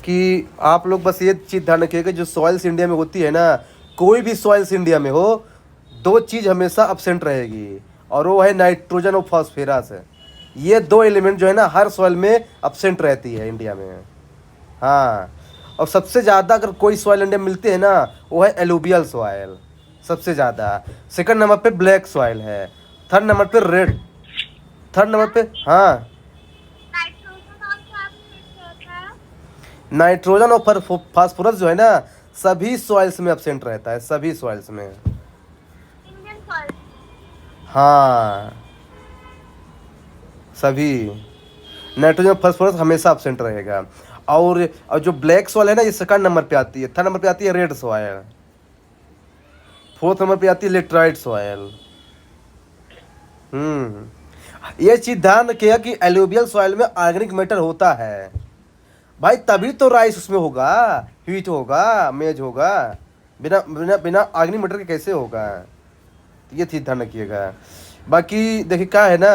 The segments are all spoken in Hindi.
कि आप लोग बस ये चीज़ ध्यान रखिएगा, जो सॉइल्स इंडिया में होती है ना, कोई भी सॉइल्स इंडिया में हो, दो चीज़ हमेशा अपसेंट रहेगी, और वो है नाइट्रोजन और फॉस्फेरस है। ये दो एलिमेंट जो है ना हर सॉइल में अपसेंट रहती है इंडिया में। हाँ, और सबसे ज़्यादा अगर कोई सॉइल इंडिया में मिलती है ना, वो है एलुवियल सॉइल, सबसे ज़्यादा। सेकंड नंबर पे ब्लैक सॉइल है, थर्ड नंबर पे रेड, थर्ड नंबर पे हाँ नाइट्रोजन और क्या मिक्स होता है? नाइट्रोजन और फास्फोरस जो है ना, सभी सॉइल्स में अपसेंट रहता है, सभी सॉइल्स में। Indian soil. हाँ, सभी। नाइट्रोजन फास्फोरस हमेशा अपसेंट रहेगा। और जो ब्लैक सॉइल है ना, ये सेकंड नंबर पे आती है। थर्ड नंबर पे आती है रेड सॉइल। फोर्थ नंबर पे आती है लेटराइट सॉइल। ये चीज ध्यान रखिएगा कि एलुवियल सॉइल में ऑर्गेनिक मैटर होता है भाई, तभी तो राइस उसमें होगा, ह्वीट होगा, मेज होगा। बिना बिना बिना ऑर्गेनिक मैटर के कैसे होगा? तो ये चीज ध्यान रखिएगा। बाकी देखिए क्या है ना,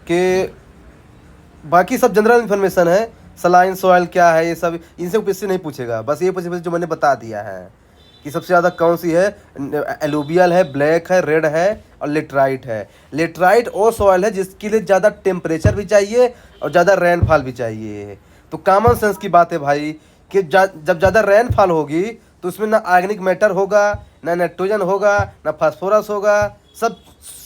कि बाकी सब जनरल इन्फॉर्मेशन है। सलाइन सॉइल क्या है, ये सब इनसे किससे नहीं पूछेगा, बस ये पूछे जो मैंने बता दिया है कि सबसे ज़्यादा कौन सी है। एलुवियल है, ब्लैक है, रेड है और लेटराइट है। लेटराइट वो सॉइल है जिसके लिए ज़्यादा टेम्परेचर भी चाहिए और ज़्यादा रेनफॉल भी चाहिए। तो कॉमन सेंस की बात है भाई, कि जब ज़्यादा रेनफॉल होगी तो उसमें ना ऑर्गेनिक मैटर होगा, ना नाइट्रोजन होगा, ना फास्फोरस होगा, सब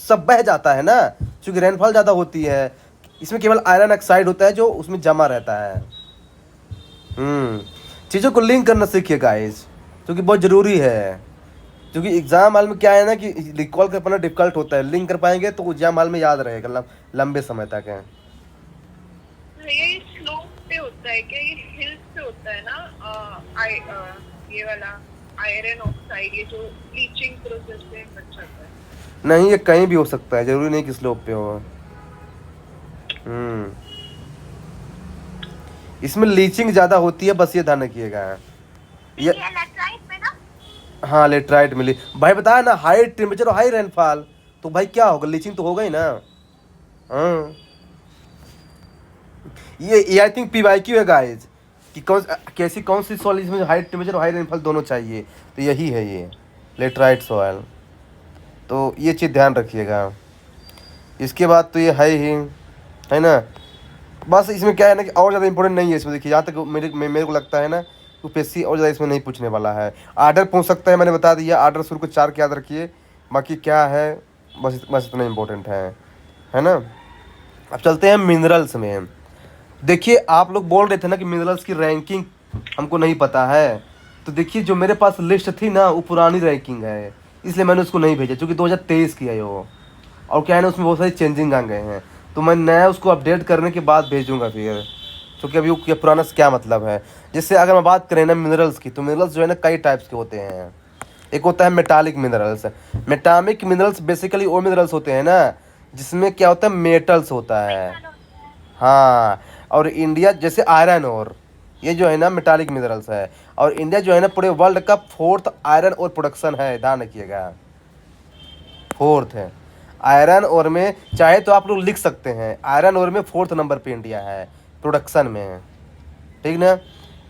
सब बह जाता है ना, क्योंकि रेनफॉल ज़्यादा होती है। इसमें केवल आयरन ऑक्साइड होता है जो उसमें जमा रहता है। चीज़ों को लिंक करना सीखिए गाइस, क्योंकि बहुत ज़रूरी है। क्योंकि एग्जाम हाल में क्या है ना, कि रिकॉल कर पाना डिफिकल्ट होता है, लिंक कर पाएंगे तो एग्जाम हाल में याद रहेगा लंबे समय तक है। ये स्लोप पे होता है क्या? ये हिल्स पे होता है ना? ये वाला आयरन ऑक्साइड, ये जो लीचिंग प्रोसेस से बच जाता है। नहीं, ये कहीं भी हो सकता है, ज़रूरी नहीं कि स्लोप पे हो। हम्म इसमें लीचिंग ज़्यादा होती है, बस ये ध्यान रखिएगा। ये ये लेटराइट में ना? हाँ, लेटराइट मिली भाई, बताया ना, हाई टेम्परेचर और हाई रेनफॉल, तो भाई क्या होगा, लीचिंग तो होगा ही ना। हाँ, ये आई थिंक PYQ है गाइज, कि कौन सी सॉइल इसमें हाई टेम्परेचर और हाई रेनफॉल दोनों चाहिए, तो यही है ये लेटराइट सॉइल। तो ये चीज़ ध्यान रखिएगा। इसके बाद तो ये है ही, है ना। बस इसमें क्या है ना, कि और ज़्यादा इंपॉर्टेंट नहीं है इसमें। देखिए, जहाँ तक मेरे को लगता है ना, UPSC और ज़्यादा इसमें नहीं पूछने वाला है। आर्डर पूछ सकता है, मैंने बता दिया, आर्डर शुरू को 4 के याद रखिए। बाकी क्या है, बस इतना इम्पोर्टेंट है ना। अब चलते हैं मिनरल्स में। देखिए, आप लोग बोल रहे थे ना कि मिनरल्स की रैंकिंग हमको नहीं पता है, तो देखिए जो मेरे पास लिस्ट थी ना, वो पुरानी रैंकिंग है, इसलिए मैंने उसको नहीं भेजा, क्योंकि 2023 की है वो। और क्या है ना, उसमें बहुत सारी चेंजिंग आ गए हैं, तो मैं नया उसको अपडेट करने के बाद भेजूँगा फिर, क्योंकि अभी वो पुराना से क्या मतलब है। जैसे अगर मैं बात करें ना मिनरल्स की, तो मिनरल्स जो है ना कई टाइप्स के होते हैं। एक होता है metallic minerals. Metallic minerals basically वो मिनरल्स होते हैं ना जिसमें क्या होता है, मेटल्स होता है। मेटल होता है। हाँ, और इंडिया जैसे आयरन और, ये जो है ना मेटालिक मिनरल्स है। और इंडिया जो है ना पूरे वर्ल्ड का 4th आयरन और प्रोडक्शन है, ध्यान रखिएगा, 4th है आयरन और में। चाहे तो आप लोग लिख सकते हैं, आयरन और में 4th नंबर पे इंडिया है प्रोडक्शन में, ठीक ना।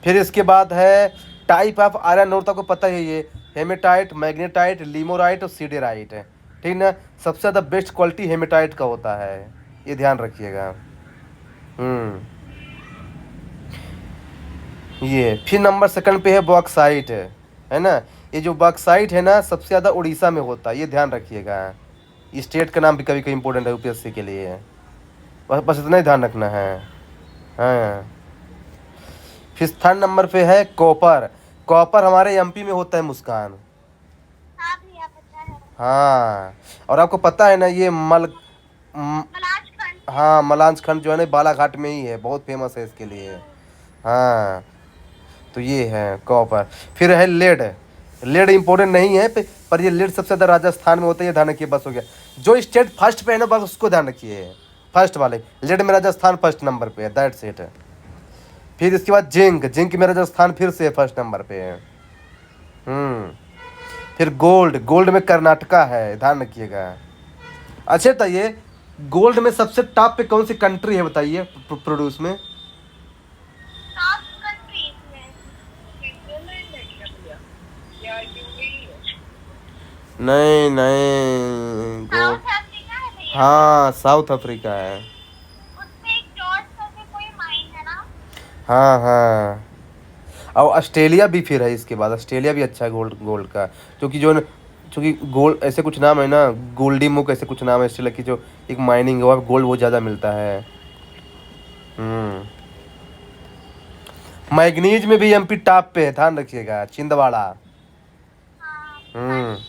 फिर इसके बाद है टाइप ऑफ आयरन और, तो आपको पता ही है, ये हेमेटाइट, मैग्नेटाइट, लिमोराइट और सीडेराइट है, ठीक ना। सबसे ज़्यादा बेस्ट क्वालिटी हेमेटाइट का होता है, ये ध्यान रखिएगा। ये फिर नंबर सेकंड पे है बॉक्साइट, है ना। ये जो बॉक्साइट है ना, सबसे ज़्यादा उड़ीसा में होता है, ये ध्यान रखिएगा। ये स्टेट का नाम भी कभी कभी इंपॉर्टेंट है UPSC के लिए, बस इतना ही ध्यान रखना है। हाँ, फिर थर्ड नंबर पे है कॉपर। कॉपर हमारे MP में होता है, मुस्कान। हाँ भैया पता है। हाँ, और आपको पता है ना, ये मलाज खंड में। हाँ, मलांच खंड जो है ना बालाघाट में ही है, बहुत फेमस है इसके लिए। हाँ, तो ये है कॉपर। फिर है लेड। लेड इंपॉर्टेंट नहीं है, पर ये लेड सबसे ज़्यादा राजस्थान में होता है, ये ध्यान रखिए, बस हो गया। जो स्टेट फर्स्ट पे है ना, बस उसको ध्यान रखिए, फर्स्ट वाले लेड में राजस्थान फर्स्ट नंबर पे है, दैट्स इट। फिर इसके बाद जिंक। जिंक में राजस्थान फिर से फर्स्ट नंबर पे है। फिर गोल्ड। गोल्ड में कर्नाटका है, ध्यान रखिएगा। अच्छा, बताइए गोल्ड में सबसे टॉप पे कौन सी कंट्री है, बताइए प्रोड्यूस में। नहीं नहीं साउथ अफ्रीका है भैया। हाँ साउथ अफ्रीका है। उसमें एक जॉर्ज करके कोई माइन है ना। हाँ हाँ। और ऑस्ट्रेलिया भी फिर है इसके बाद, ऑस्ट्रेलिया भी अच्छा है गोल्ड गोल्ड का, क्योंकि जो न क्योंकि गोल्ड ऐसे कुछ नाम है ना, गोल्डी मुक ऐसे कुछ नाम है ऑस्ट्रेलिया की, जो एक माइनिंग है वहाँ गोल्ड बहुत ज़्यादा मिलता है। हम्म। मैग्नीज में भी एमपी टॉप पे है, ध्यान रखिएगा, छिंदवाड़ा। हाँ हम्म। मध्य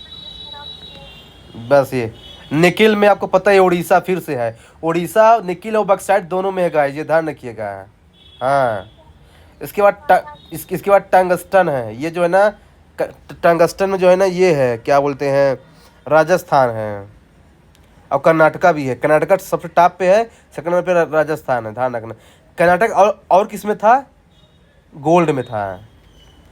प्रदेश बस ये निकिल में आपको पता है उड़ीसा फिर से है, उड़ीसा निकिल और बक्साइट दोनों में है गाइस, ये ध्यान रखिएगा। हाँ। इसके बाद इसके बाद टंगस्टन है, ये जो है ना टंगस्टन में जो है ना ये है क्या बोलते हैं, राजस्थान है। और कर्नाटका भी है, कर्नाटका सबसे टॉप पे है, सेकंड नंबर पे राजस्थान है, ध्यान रखना। कर्नाटक और किस में था, गोल्ड में था।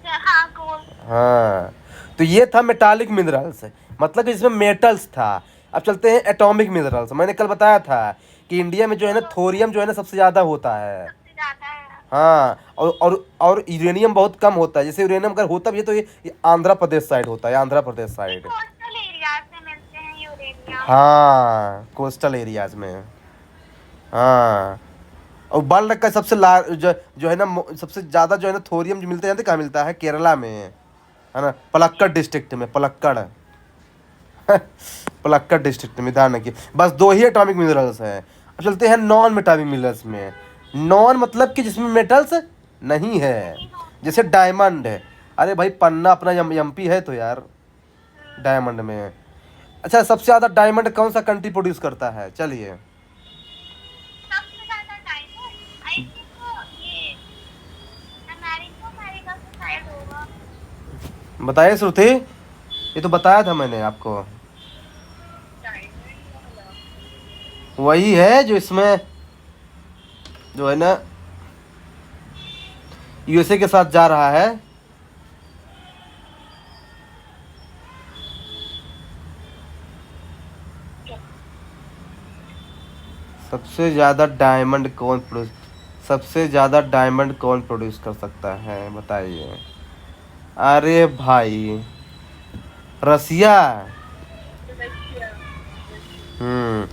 हाँ गोल्ड। हाँ। तो ये था मेटालिक मिनरल्स, मतलब कि इसमें मेटल्स था। अब चलते हैं एटॉमिक मिनरल्स। मैंने कल बताया था कि इंडिया में जो है ना थोरियम जो है ना सबसे ज़्यादा होता है। सबसे ज्यादा है। हाँ। और यूरेनियम बहुत कम होता है, जैसे यूरेनियम अगर होता भी है तो ये आंध्र प्रदेश साइड होता है, Andhra Pradesh side. Coastal areas में मिलते हैं यूरेनियम। हाँ कोस्टल एरियाज में। हाँ। और वर्ल्ड का सबसे जो है ना सबसे ज़्यादा जो है ना थोरियम जो मिलता है, जानते कहाँ मिलता है, केरला में है ना, पलक्कड़ डिस्ट्रिक्ट में, पलक्कड़ पलक्कड़ डिस्ट्रिक्ट में, ध्यान रखिए। बस दो ही एटॉमिक मिनरल्स हैं। अब चलते हैं नॉन मेटालिक मिनरल्स में। नॉन मतलब कि जिसमें मेटल्स नहीं है, जैसे डायमंड है। अरे भाई पन्ना अपना एमपी है तो यार, डायमंड में। अच्छा सबसे ज़्यादा डायमंड कौन सा कंट्री प्रोड्यूस करता है, चलिए। सबसे ज्यादा डायमंड आई थिंक ये अमेरिका से शायद होगा। बताइए श्रुति, ये तो बताया था मैंने आपको। डायमंड वाला। वही है जो इसमें जो है ना यूएसए के साथ जा रहा है। सबसे ज़्यादा डायमंड कौन प्रोड्यूस सबसे ज़्यादा डायमंड कौन प्रोड्यूस कर सकता है, बताइए। अरे भाई रसिया। रशिया। हम्म।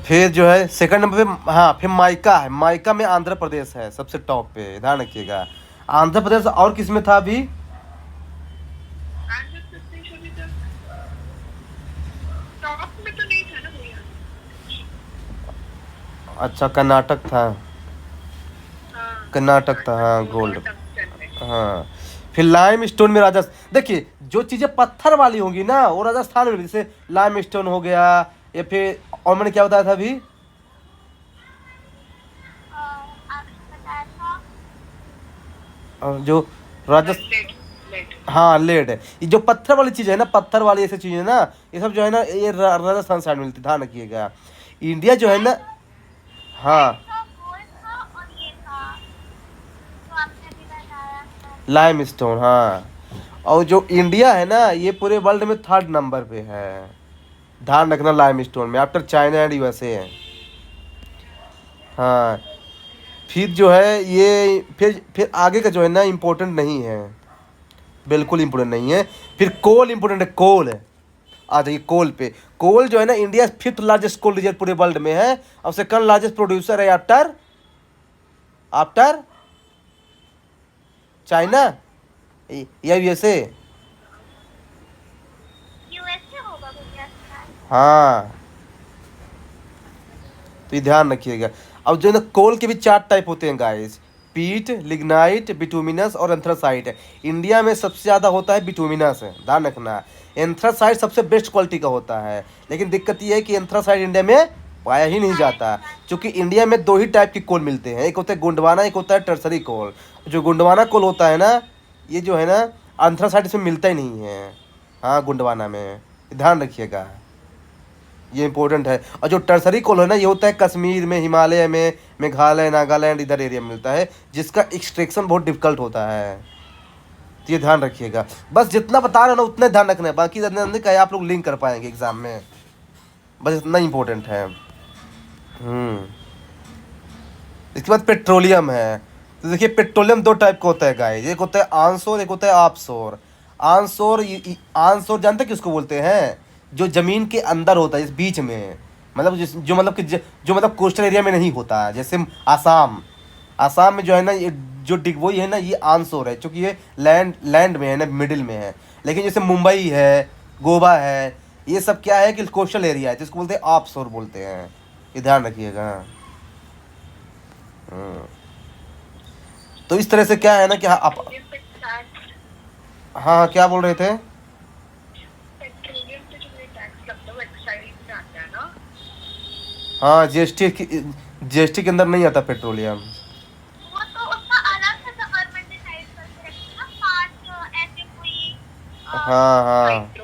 फिर जो है सेकंड नंबर पे, हाँ फिर माइका है, माइका में आंध्र प्रदेश है सबसे टॉप पे, ध्यान रखिएगा। आंध्र प्रदेश और किस में था अभी, आंध्र प्रदेश अभी तक टॉप में तो नहीं था ना भैया। अच्छा कर्नाटक था, हाँ कर्नाटक था, हाँ दोनों गोल्ड। टंगस्टन में। हाँ। फिर लाइम स्टोन में राजस्थान, देखिए जो चीज़ें पत्थर वाली होंगी ना वो राजस्थान में, जैसे लाइम स्टोन हो गया, या फिर और मैंने क्या बताया था अभी, आपने बताया था जो राजस्थान, लेड। लेड। हाँ लेड है। ये जो पत्थर वाली चीज़ है ना, पत्थर वाली ऐसी चीज़ है ना, ये सब जो है ना ये राजस्थान साइड मिलती है, ध्यान रखिएगा। इंडिया जो है ना, हाँ गोल्ड था और ये था जो आपने अभी बताया था। लाइम स्टोन, हाँ। और जो इंडिया है ना ये पूरे वर्ल्ड में थर्ड नंबर पे है, ध्यान रखना, लाइम स्टोन में, आफ्टर चाइना एंड यूएसए है। हाँ। फिर जो है ये फिर आगे का जो है ना इम्पोर्टेंट नहीं है, बिल्कुल इम्पोर्टेंट नहीं है। फिर कोल इम्पोर्टेंट है, कोल। आ जाइए कोल पे। कोल जो है ना India fifth largest coal reserve पूरे वर्ल्ड में है, और सेकंड लार्जेस्ट प्रोड्यूसर है आफ्टर आफ्टर चाइना या यूएसए। यूएसए होगा भैया शायद। हाँ। तो ये ध्यान रखिएगा। अब जो है ना कोल के भी चार टाइप होते हैं गाइस, पीट, लिग्नाइट, बिटुमिनस और एंथ्रासाइट। इंडिया में सबसे ज़्यादा होता है बिटुमिनस है, ध्यान रखना। एंथ्रासाइट सबसे बेस्ट क्वालिटी का होता है, लेकिन दिक्कत ये है कि एंथ्रासाइट इंडिया में पाया ही नहीं जाता, क्योंकि इंडिया में दो ही टाइप के कोल मिलते हैं, एक होता है गोंडवाना, एक होता है टर्सरी कोल। जो गोंडवाना कोल होता है ना, ये जो है ना एंथ्रासाइट इसमें मिलता ही नहीं है, हाँ गोंडवाना में, ध्यान रखिएगा, ये इंपॉर्टेंट है। और जो टर्सरी कोल है ना ये होता है कश्मीर में, हिमालय में, मेघालय, नागालैंड, इधर एरिया में मिलता है, जिसका एक्सट्रैक्शन बहुत डिफिकल्ट होता है। तो ये ध्यान रखिएगा। बस जितना बता रहे हो ना उतना ध्यान रखना है, बाकी नहीं क्या आप लोग लिंक कर पाएंगे एग्जाम में, बस इतना इंपॉर्टेंट है। इसके बाद पेट्रोलियम है। तो देखिए पेट्रोलियम दो टाइप का होता है गाइस, एक होता है ऑनशोर, एक होता है ऑफशोर। आनशोर जानते किसको बोलते हैं? जो जमीन के अंदर होता है, इस बीच में है। मतलब जो मतलब कि जो मतलब कोस्टल एरिया में नहीं होता है, जैसे आसाम। आसाम में जो है ना, ये जो डिगबोई है ना, ये आनशोर है, क्योंकि ये लैंड में है ना, मिडिल में है। लेकिन जैसे मुंबई है, गोवा है, ये सब क्या है कि कोस्टल एरिया है, जिसको बोलते हैं ऑफ शोर बोलते हैं। ये ध्यान रखिएगा। हम्म। तो इस तरह से क्या है ना कि आप, पेट्रोलियम पे टैक्स, हाँ क्या बोल रहे थे? पेट्रोलियम पे जो ये टैक्स लगता है वो एक्साइज में आता है ना? हाँ, जीएसटी के अंदर नहीं आता पेट्रोलियम। वो तो उसका अलग से गवर्नमेंट डिसाइड करके रखी है ना, 5 ऐसे कोई हाँ हाँ हाइड्रो